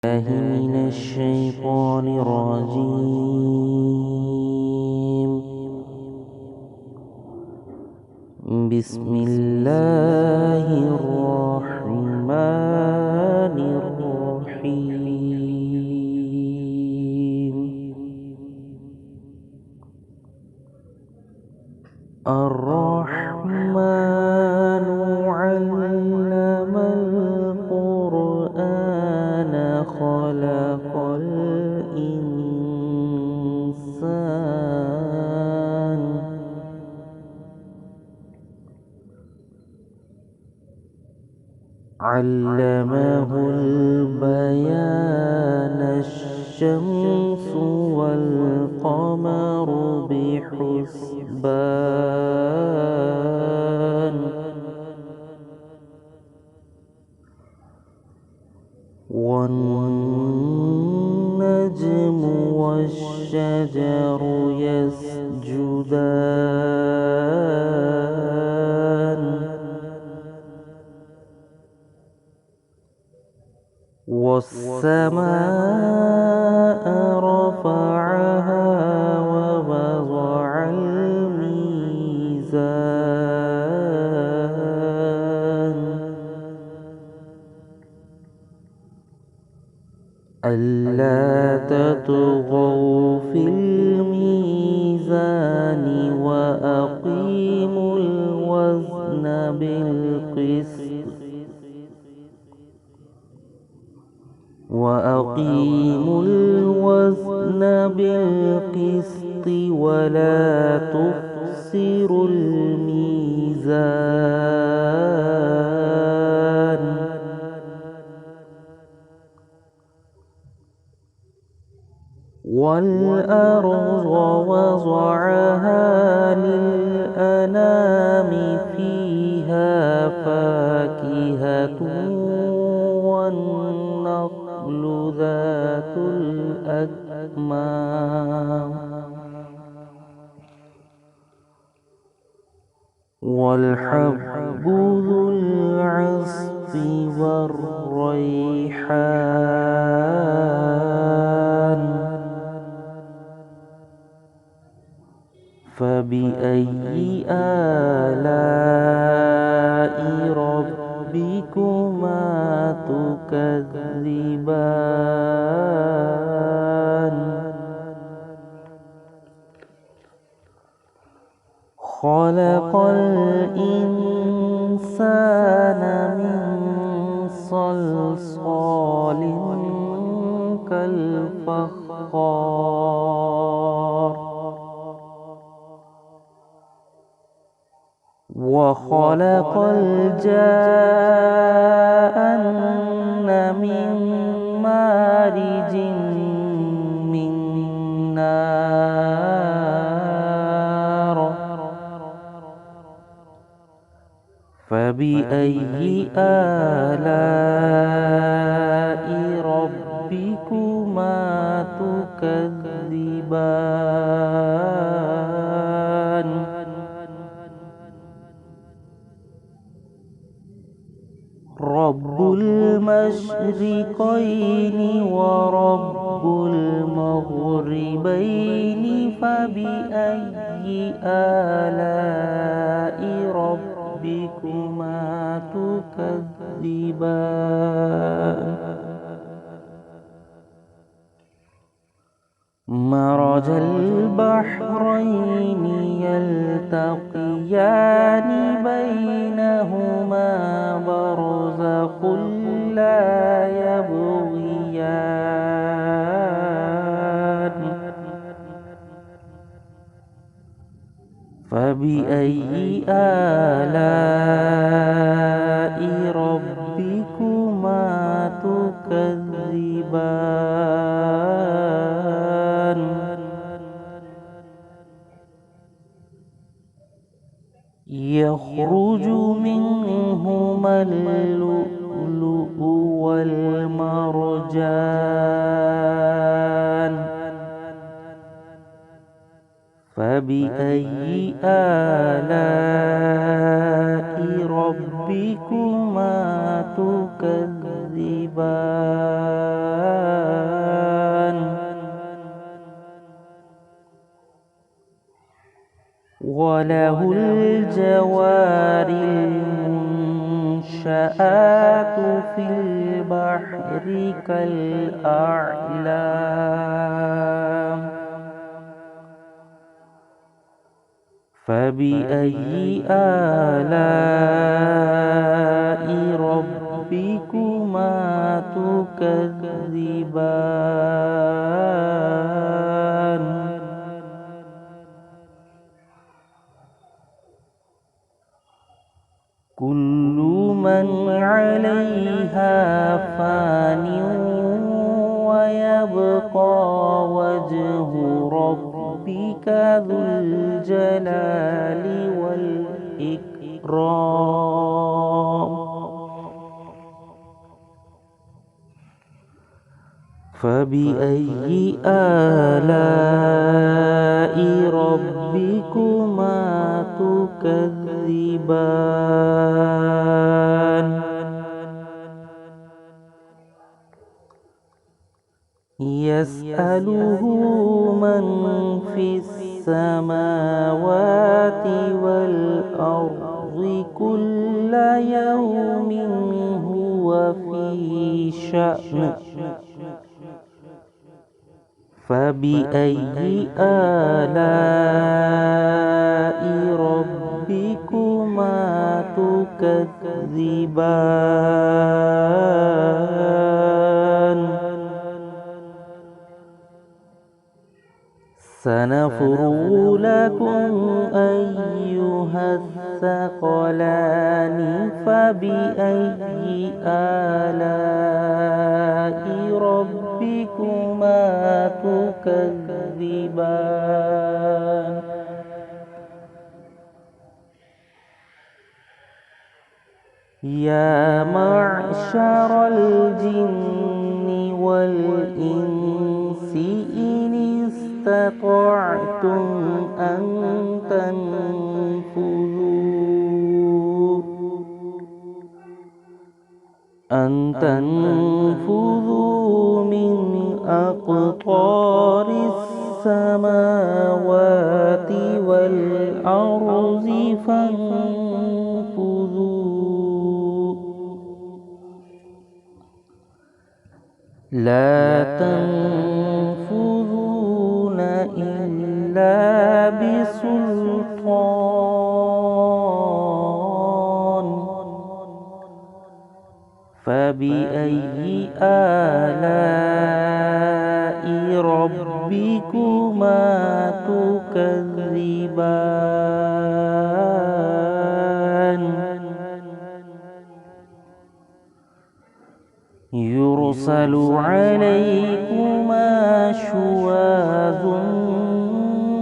الله من الشيطان الرجيم. بسم الله الرحمن الرحيم. الرحمن علم القرآن خلق الإنسان علمه البيان الشمس والقمر بحسبان والنجم والشجر يسجدان والسماء رفعها ووضع الميزان ألا تطغوا في الميزان وأقيموا الوزن بالقسط ولا تخسروا الميزان والأرض وضعها للأنام فيها فاكهة والنخل ذات الأكمام والحب ذو العصف والريحان فبأي آلاء ربكما تكذبان خلق الإنسان من صلصال كالفخار وخلق الجان من مارج من نار فبأي آلاء ربكما تكذبان رب المشرقين ورب المغربين فبأي آلاء ربكما تكذبان مرج البحرين يلتقيان بينهما برزخ لا يبغيان فبأي آلاء ربكما تكذبان يخرج منهما اللؤلؤ والمرجان فبأي آلاء ربكما تكذبان وله الجوار المنشآت في البحر كالأعلام فبأي آلاء ربكما تكذبان كل من عليها فان ويبقى وجه ربك ذو الجلال والإكرام فبأي آلاء ربكما تكذبان يسأله من في السماوات والأرض كل يوم هو في شأن فبأي آلاء ربكما تكذبان سنفرغ لكم أيها الثقلان فبأي آلاء ربكما تكذبان يا معشر الجن والإنس إن استطعتم أن تنفذوا من أقطار السماوات والأرض فانفذوا لا تنفذون إلا بسلطان فبأي آلاء ربكما تكذبان يرسل عليكما شواظ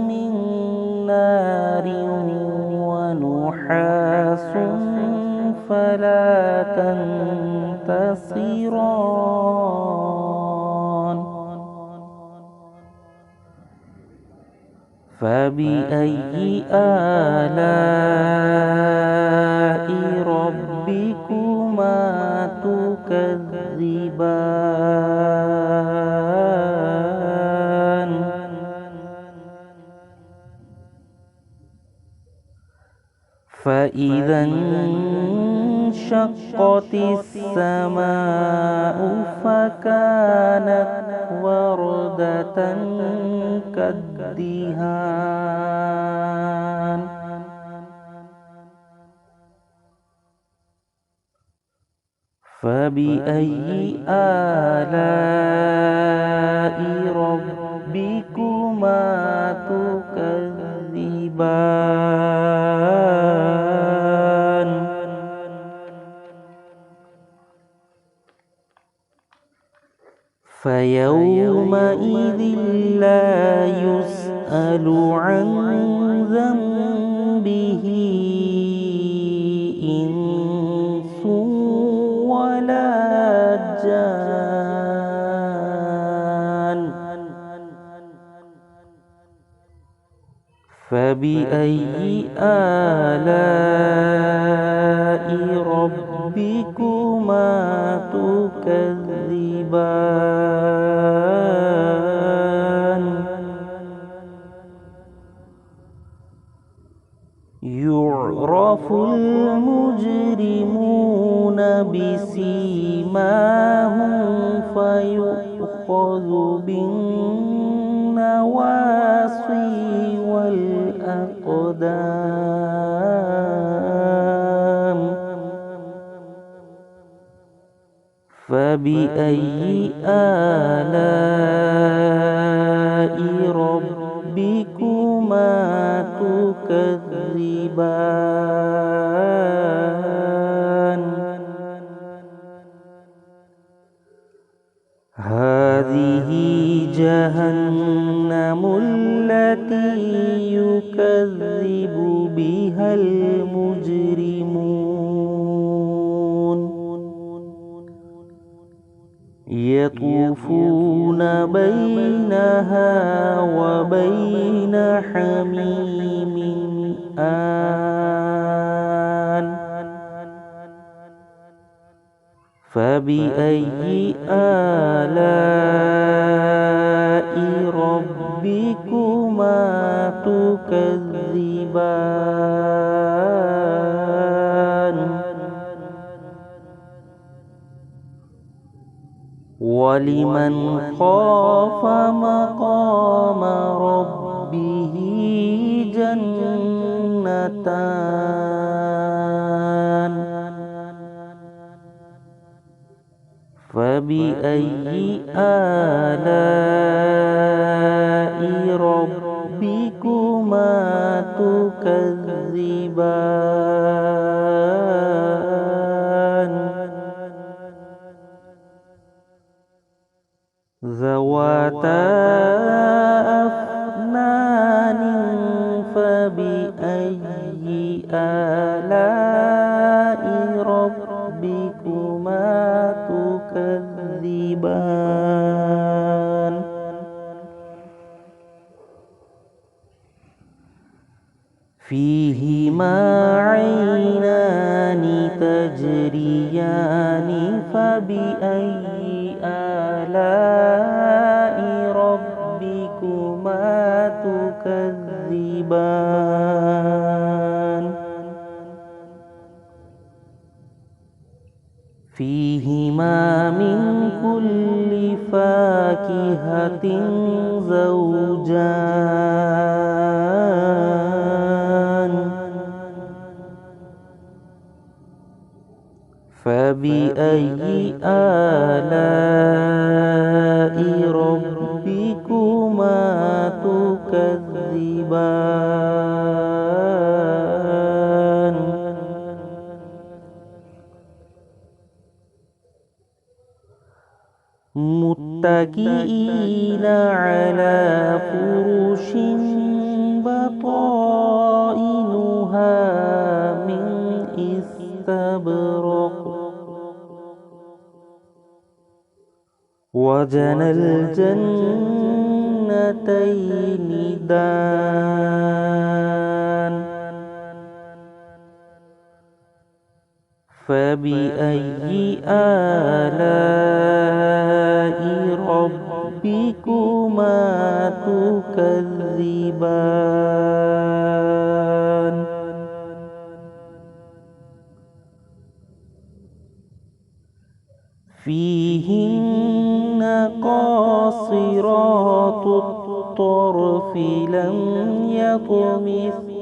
من نار ونحاس فلا تنتصران فبأي آلاء ربكما تكذبان فإذا انشقت السماء فكانت وردة كالدهان فبأي آلاء ربكما تكذبان فيومئذ لا يسأل عن ذنبه إنس ولا جان فبأي آلاء ربكما تكذبان يعرف المجرمون بسيماهم فيؤخذ بالنواصي والأقدام فبأي آلاء ربكما تكذبان هذه جهنم التي يكذب بها المجرمون يطوفون بينها وبين حميم آن فبأي آلاء ربكما تكذبان ولمن خاف مقام ربه جنتان فبأي آلاء ربكما تكذبان ذواتا أفنان فبأي آلاء ربكما تكذبان فيهما عينان تجريان فبأي آلاء ربكما تكذبان فيهما من كل فاكهة زوجان فبأي آلاء ربكما تكذبان متكئين على فرش بطائنها من استبرق وجنى الجنتين دان فبأي آلاء ربكما تكذبان فيهن قاصرات الطرف لم يطمثهن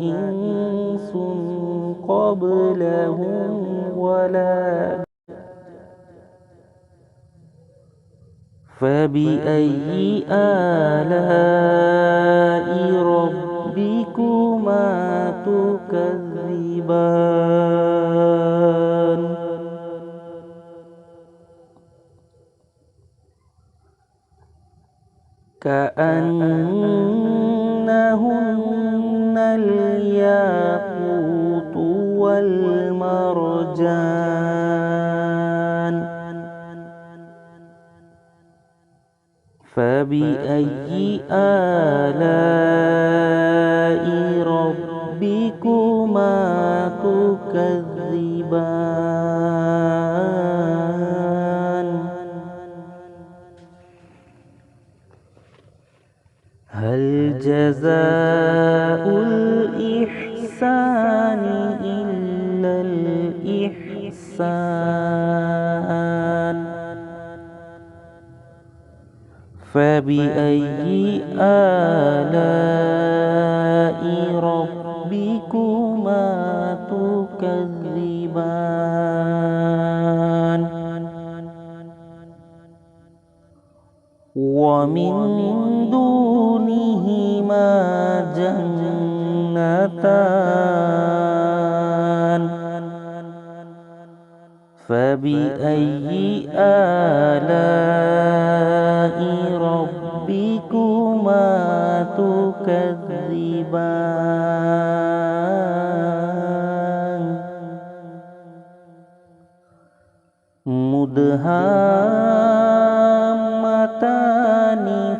إنس قبلهم ولا فبأي آلاء ربكما تكذبان كأنهن الياقوت والمرجان فبأي آلاء ربكما تكذبان هل جزاء الإحسان الإحسان إلا الإحسان. فبأي آلاء ربكما تكذبان. ومن دونهما جنتان. فبأي آلاء ربكما تكذبان. مدهامتان.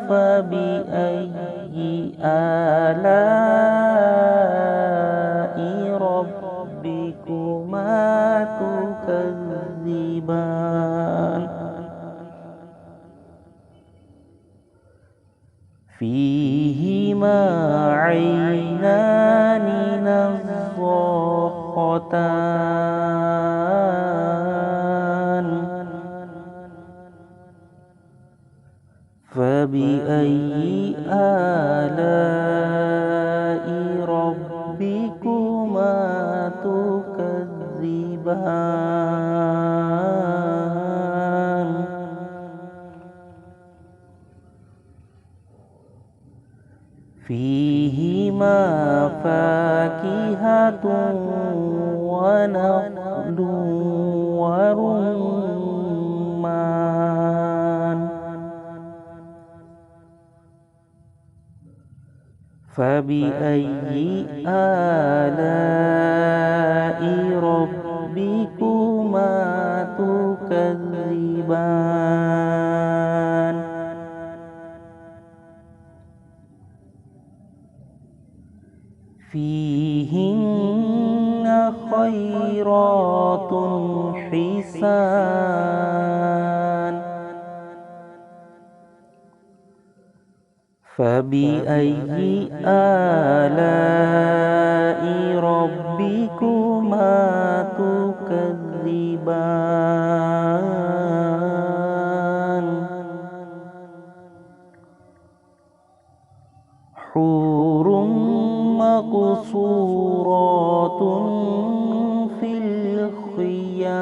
فبأي آلاء ربكما تكذبان. فيهما عينان نضاختان. فبأي آلاء ربكما تكذبان. فيهما فاكهة ونخل ورمان. فبأي آلاء ربكما تكذبان. فيهن خيرات حسان. فبأي آلاء ربكما تكذبان. حور مقصورات في الخيام.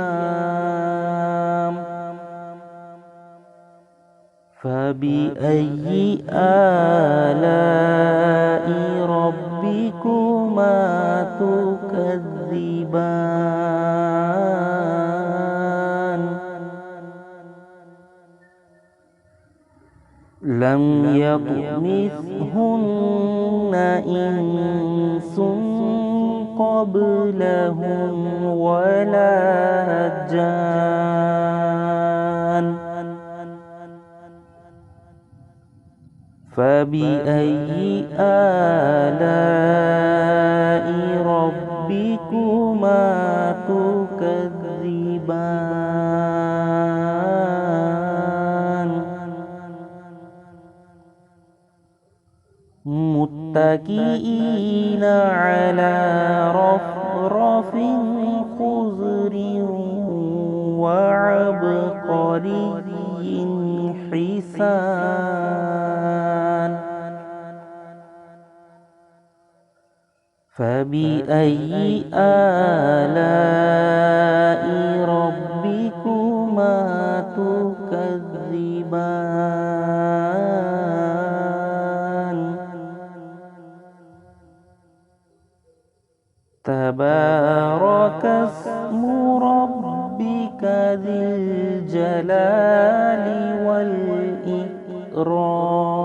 فبأي آلاء ربكما تكذبان. لم يطمثهن إنس قبلهم ولا جان. فبأي آلاء ربكما تكذبان. متكئين على رفرف خضر وعبقري حسان. فبأي آلاء ربكما تكذبان. تبارك اسم ربك ذي الجلال والإكرام.